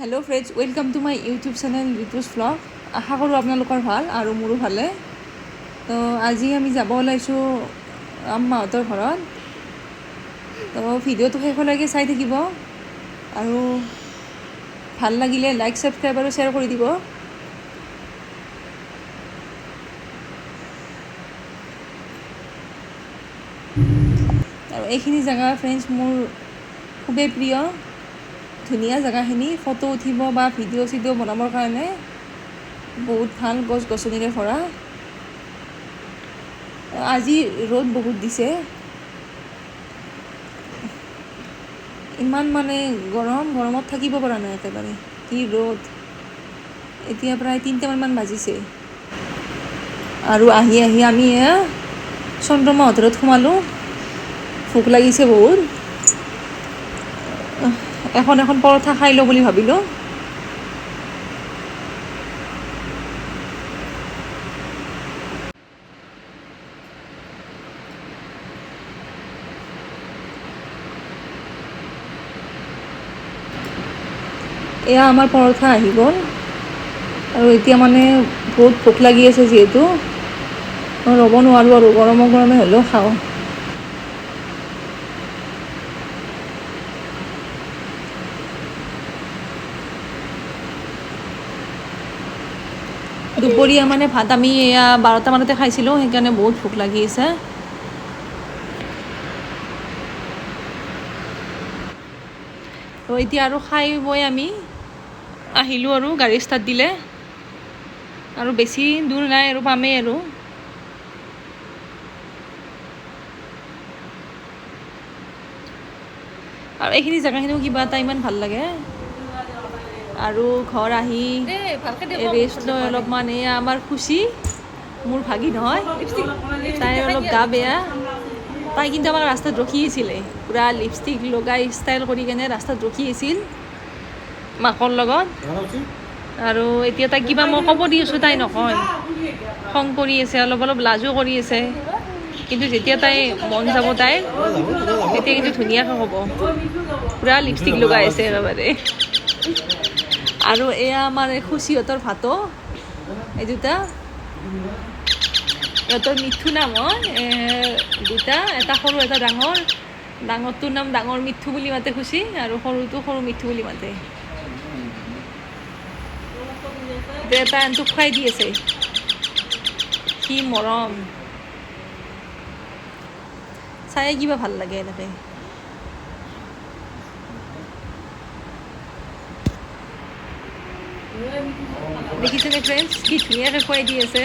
Hello' friends, welcome to my YouTube channel Ritu's vlog. আশা কৰোঁ আপোনালোকৰ ভাল আৰু মোৰো ভালে। তো আজি আমি যাব ওলাইছোঁ আম্মাহঁতৰ ঘৰত। তো ভিডিঅ'টো শেষলৈকে চাই থাকিব আৰু ভাল লাগিলে লাইক, ছাবস্ক্ৰাইব আৰু শ্বেয়াৰ কৰি দিব। আৰু এইখিনি জেগা ফ্ৰেণ্ডছ মোৰ খুবেই প্ৰিয়। ধুনীয়া জেগাখিনি ফটো উঠিব বা ভিডিঅ' চিডিঅ' বনাবৰ কাৰণে বহুত ভাল, গছ গছনিৰে ভৰা। আজি ৰ'দ বহুত দিছে, ইমান মানে গৰমত থাকিব পৰা নাই একেবাৰে। কি ৰ'দ! এতিয়া প্ৰায় 3টামান বাজিছে আৰু আহি আমি চন্দ্ৰমা হোটেলত সোমালোঁ। ভোক লাগিছে বহুত, এখন পৰঠা খাই লওঁ বুলি ভাবিলোঁ। এয়া আমাৰ পৰঠা আহি গ'ল আৰু এতিয়া মানে বহুত ভোক লাগি আছে যিহেতু মই ৰ'ব নোৱাৰোঁ আৰু গৰমে হ'লেও খাওঁ। দুপৰীয়া মানে ভাত আমি এয়া 12টামানতে খাইছিলোঁ, সেইকাৰণে বহুত ভোক লাগি আছে। তো এতিয়া আৰু খাই বৈ আমি আহিলোঁ আৰু গাড়ী ষ্টাৰ্ট দিলে আৰু বেছি দূৰ নাই আৰু পামেই আৰু। আৰু এইখিনি জেগাখিনিও কিবা এটা ইমান ভাল লাগে। আৰু ঘৰ আহি ৰেষ্ট লৈ অলপমান এয়া আমাৰ খুচি, মোৰ ভাগিন হয়, তাইৰ অলপ গা বেয়া। তাই কিন্তু আমাক ৰাস্তাত ৰখি আছিলে, পূৰা লিপষ্টিক লগাই ষ্টাইল কৰি কেনে ৰাস্তাত ৰখি আছিল মাকৰ লগত। আৰু এতিয়া তাইক কিবা মই ক'ব দি আছোঁ, তাই নকয়, খং কৰি আছে, অলপ লাজো কৰি আছে। কিন্তু যেতিয়া তাই মন যাব তাইৰ, তেতিয়া কিন্তু ধুনীয়াকৈ ক'ব। পূৰা লিপষ্টিক লগাই আছে একেবাৰে। আৰু এয়া আমাৰ এই খুচিহঁতৰ ভাতো, এই দুটা ইহঁতৰ মিঠু নাম হয়, দুটা, এটা সৰু এটা ডাঙৰ। ডাঙৰটোৰ নাম ডাঙৰ মিঠু বুলি মাতে খুচি, আৰু সৰুটো সৰু মিঠু বুলি মাতে। এটা আনটোক খুৱাই দি আছে, কি মৰম! চায়ে কিবা ভাল লাগে এনেকৈ। দেখিছেনে ফ্ৰেণ্ডছ, কি ধুনীয়াকৈ খুৱাই দি আছে।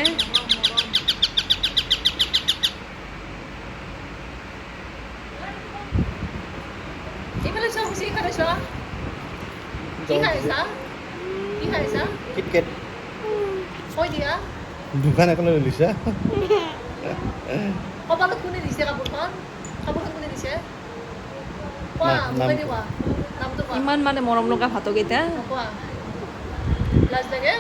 এইফালে চোৱা খুচি, এইফালে চোৱা। কি খাইছা? কি খাইছা? কিটকেট কৈ দিয়া। দোকান এখনে লৈছা। কপালত কোনে দিছে কাপোৰখন? কাপোৰখন কোনে দিছে? কোৱা, মুখেদি কোৱা, নামটো কোৱা। ইমান মানে মৰম লগা ভাতকেইটা। কোৱা, লাজ লাগে?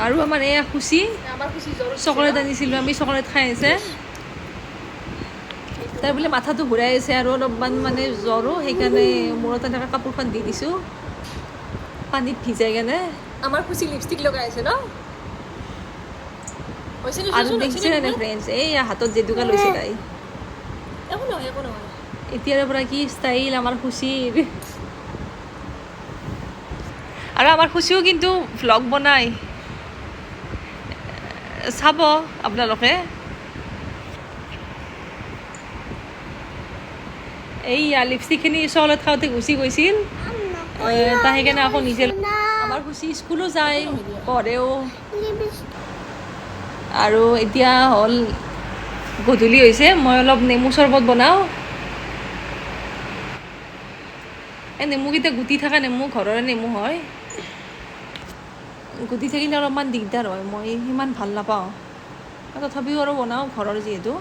আৰু আমাৰ এয়া খুচি, চকলেট আনিছিলোঁ আমি, চকলেট খাই আছে। তাই বোলে মাথাটো ঘূৰাই আছে আৰু অলপমান মানে জ্বৰো, সেইকাৰণে মূৰত এনেকৈ কাপোৰখন দি দিছোঁ পানীত ভিজাই কেনে। আমাৰ খুচি লিপষ্টিক লগাই আছে ন? আৰু দেখিছেনে নাই ফ্ৰেণ্ডছ, এইয়া হাতত জেতুকা লৈছে তাই। একো নহয়, একো নহয়। এতিয়াৰ পৰা কি ষ্টাইল আমাৰ খুচিৰ! আৰু আমাৰ খুচিও কিন্তু ভ্লগ বনায়, চাব আপোনালোকে। এইয়া লিপষ্টিকখিনি চকলেট খাওঁতে গুচি গৈছিল, তাই সেইকাৰণে আকৌ নিজে। আমাৰ খুচি স্কুলো যায়, পঢ়েও। আৰু এতিয়া হ'ল গধূলি হৈছে, মই অলপ নেমু চৰবত বনাওঁ। এই নেমুকেইটা গুটি থকা নেমু, ঘৰৰে নেমু হয়। গুটি থাকিলে অলপমান দিগদাৰ হয়, মই সিমান ভাল নাপাওঁ। তথাপিও আৰু বনাওঁ, ঘৰৰ যিহেতু।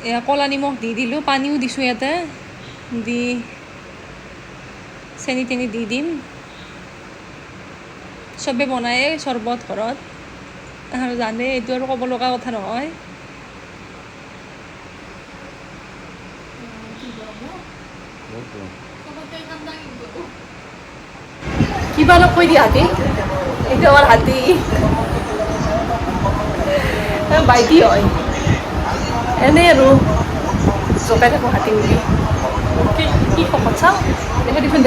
এয়া ক'লা নিমখ দি দিলোঁ, পানীও দিছোঁ ইয়াতে, দি চেনি তেনি দি দিম। চবে বনায়ে চৰ্বত ঘৰত আৰু জানে, এইটো আৰু ক'ব লগা কথা নহয়। কিবা অলপ কৈ দিয়া হাতী, এইটো আমাৰ হাতী বাইটি হয়, এনেই আৰু জোকাই থাকোঁ হাতী বুলি। কি শকত চাওঁ, দেখা দিছোন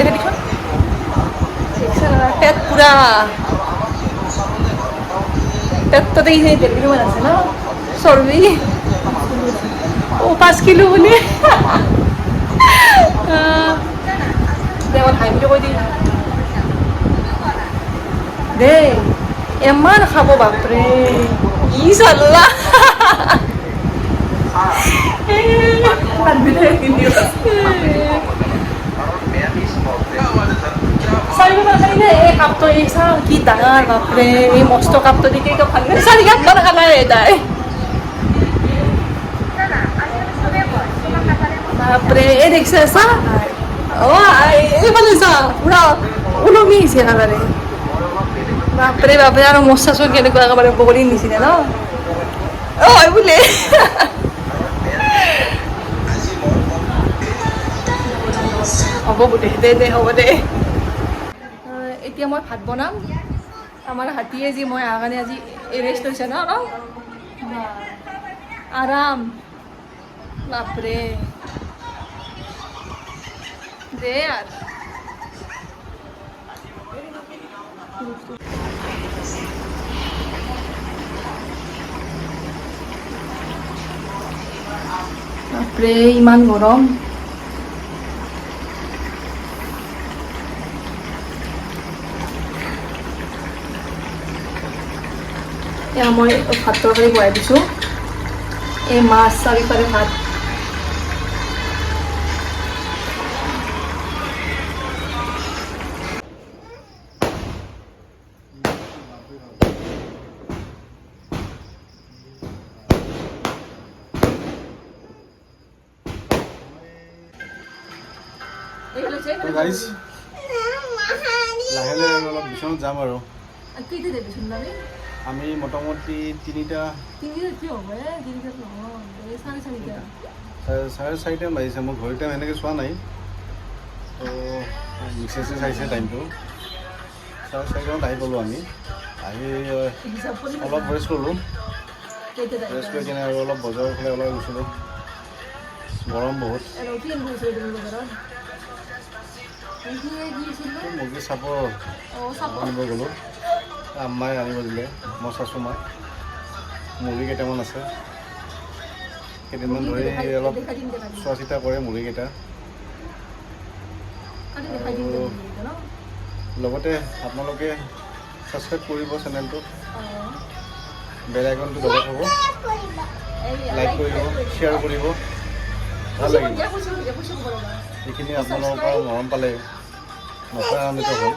পেট পুৰা, পেটটো দেখিছে 1.5 কিলো মান আছে ন চৰ্বি। 5 কিলো বুলি হাঁহি বুলি কৈ দি দেই, ইমান খাব বাপৰে, ই চাল্লা এই কাপটো এই চা কি ডাঙৰ বাপৰে, এই মস্ত কাপটো দেখি ভাল লাগে। 4 কাপ মান খালে তাই বাপৰে, এই দেখছে চা, এইফালে চা পুৰা ওলমি আহিছে একেবাৰে। বাপৰে বাপৰে, আৰু মচাচোন কেনেকুৱা একেবাৰে বগৰীৰ নিচিনা ন। হয় বোলে হ'ব বোলে, দে হ'ব দে। এতিয়া মই ভাত বনাম। আমাৰ হাতীয়ে যি মই অহাৰ কাৰণে আজি ৰেষ্ট লৈছে ন অলপ, আৰাম। বাপৰে দে আৰু বাপৰে ইমান গৰম। এয়া মই ভাত তৰকাৰী বহাই দিছোঁ, এই মাছ চাৰিওফালে ভাত। গাইজ লাহে লাহে অলপ বিচনাত যাম আৰু। আমি মোটামুটি 3:30 বাজিছে। মই ঘড়ী টাইম সেনেকৈ চোৱা নাই, তো মিছেছে চাইছে টাইমটো। 4:30 আহি পালোঁ আমি। আহি অলপ ৰেষ্ট ল'লোঁ, ৰেষ্ট কৰি কিনে আৰু অলপ বজাৰৰ ফালে ওলাই গৈছিলোঁ। গৰম বহুত। মুৰ্গী চাপৰ আনিব গ'লোঁ, আম্মাই আনিব দিলে। মই চাচোঁ মা মুৰ্গী কেইটামান আছে, কেইদিনমান ধৰি অলপ চোৱা চিতা কৰে মুৰ্গীকেইটা। আৰু লগতে আপোনালোকে ছাবস্ক্ৰাইব কৰিব চেনেলটো, বেল আইকনটো দবাই থ'ব, লাইক কৰিব, শ্বেয়াৰ কৰিব, ভাল লাগিব। এইখিনি আপোনালোকৰ পৰা মৰম পালে নথৈ আনন্দিত হ'ম।